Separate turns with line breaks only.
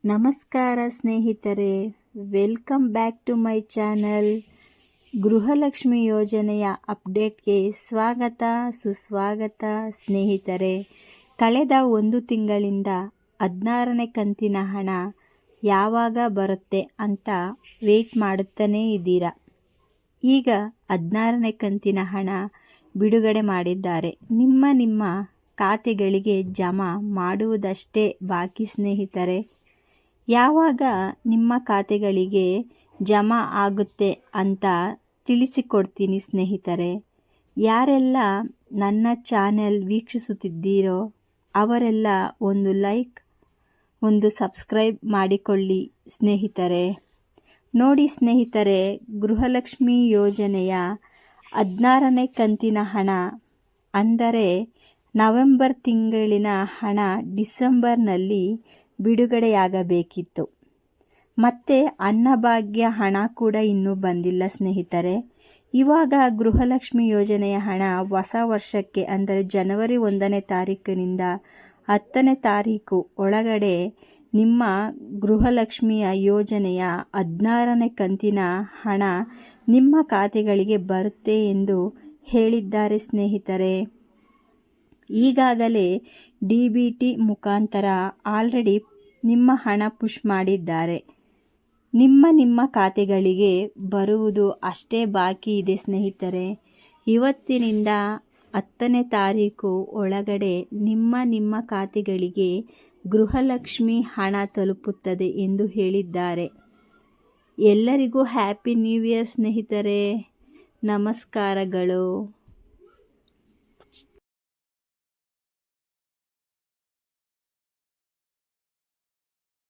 ನಮಸ್ಕಾರ ಸ್ನೇಹಿತರೆ, welcome back to my channel. Gruhalakshmi ಯೋಜನೆಯ ಅಪ್ಡೇಟ್ಗೆ ಸ್ವಾಗತ ಸುಸ್ವಾಗತ ಸ್ನೇಹಿತರೆ. ಕಳೆದ 1 ತಿಂಗಳಿಂದ 16ನೇ ಕಂತಿನ ಹಣ ಯಾವಾಗ ಬರುತ್ತೆ ಅಂತ ವೆಯ್ಟ್ ಮಾಡುತ್ತಲೇ ಇದ್ದೀರಾ. ಈಗ 16ನೇ ಕಂತಿನ ಹಣ ಬಿಡುಗಡೆ ಮಾಡಿದ್ದಾರೆ. ನಿಮ್ಮ ಖಾತೆಗಳಿಗೆ ಜಮಾ ಮಾಡುವುದಷ್ಟೇ ಬಾಕಿ ಸ್ನೇಹಿತರೆ. ಯಾವಾಗ ನಿಮ್ಮ ಖಾತೆಗಳಿಗೆ ಜಮಾ ಆಗುತ್ತೆ ಅಂತ ತಿಳಿಸಿಕೊಡ್ತೀನಿ ಸ್ನೇಹಿತರೆ. ಯಾರೆಲ್ಲ ನನ್ನ ಚಾನೆಲ್ ವೀಕ್ಷಿಸುತ್ತಿದ್ದೀರೋ ಅವರೆಲ್ಲ ಒಂದು ಲೈಕ್, ಒಂದು ಸಬ್ಸ್ಕ್ರೈಬ್ ಮಾಡಿಕೊಳ್ಳಿ ಸ್ನೇಹಿತರೆ. ನೋಡಿ ಸ್ನೇಹಿತರೆ, ಗೃಹಲಕ್ಷ್ಮಿ ಯೋಜನೆಯ 16ನೇ ಕಂತಿನ ಹಣ ಅಂದರೆ ನವೆಂಬರ್ ತಿಂಗಳಿನ ಹಣ ಡಿಸೆಂಬರ್ನಲ್ಲಿ ಬಿಡುಗಡೆಯಾಗಬೇಕಿತ್ತು. ಮತ್ತು ಅನ್ನಭಾಗ್ಯ ಹಣ ಕೂಡ ಇನ್ನೂ ಬಂದಿಲ್ಲ ಸ್ನೇಹಿತರೆ. ಇವಾಗ ಗೃಹಲಕ್ಷ್ಮಿ ಯೋಜನೆಯ ಹಣ ಹೊಸ ವರ್ಷಕ್ಕೆ ಅಂದರೆ ಜನವರಿ 1ನೇ ತಾರೀಕಿನಿಂದ 10ನೇ ತಾರೀಕು ಒಳಗಡೆ ನಿಮ್ಮ ಗೃಹಲಕ್ಷ್ಮಿಯ ಯೋಜನೆಯ 16ನೇ ಕಂತಿನ ಹಣ ನಿಮ್ಮ ಖಾತೆಗಳಿಗೆ ಬರುತ್ತೆ ಎಂದು ಹೇಳಿದ್ದಾರೆ ಸ್ನೇಹಿತರೆ. ಈಗಾಗಲೇ DBT ಮುಖಾಂತರ ಆಲ್ರೆಡಿ ನಿಮ್ಮ ಹಣ ಪುಷ್ ಮಾಡಿದ್ದಾರೆ. ನಿಮ್ಮ ಖಾತೆಗಳಿಗೆ ಬರುವುದು ಅಷ್ಟೇ ಬಾಕಿ ಇದೆ ಸ್ನೇಹಿತರೆ. ಇವತ್ತಿನಿಂದ 10ನೇ ತಾರೀಕು ಒಳಗಡೆ ನಿಮ್ಮ ಖಾತೆಗಳಿಗೆ ಗೃಹಲಕ್ಷ್ಮಿ ಹಣ ತಲುಪುತ್ತದೆ ಎಂದು ಹೇಳಿದ್ದಾರೆ. ಎಲ್ಲರಿಗೂ ಹ್ಯಾಪಿ ನ್ಯೂ ಇಯರ್ ಸ್ನೇಹಿತರೆ. ನಮಸ್ಕಾರಗಳು.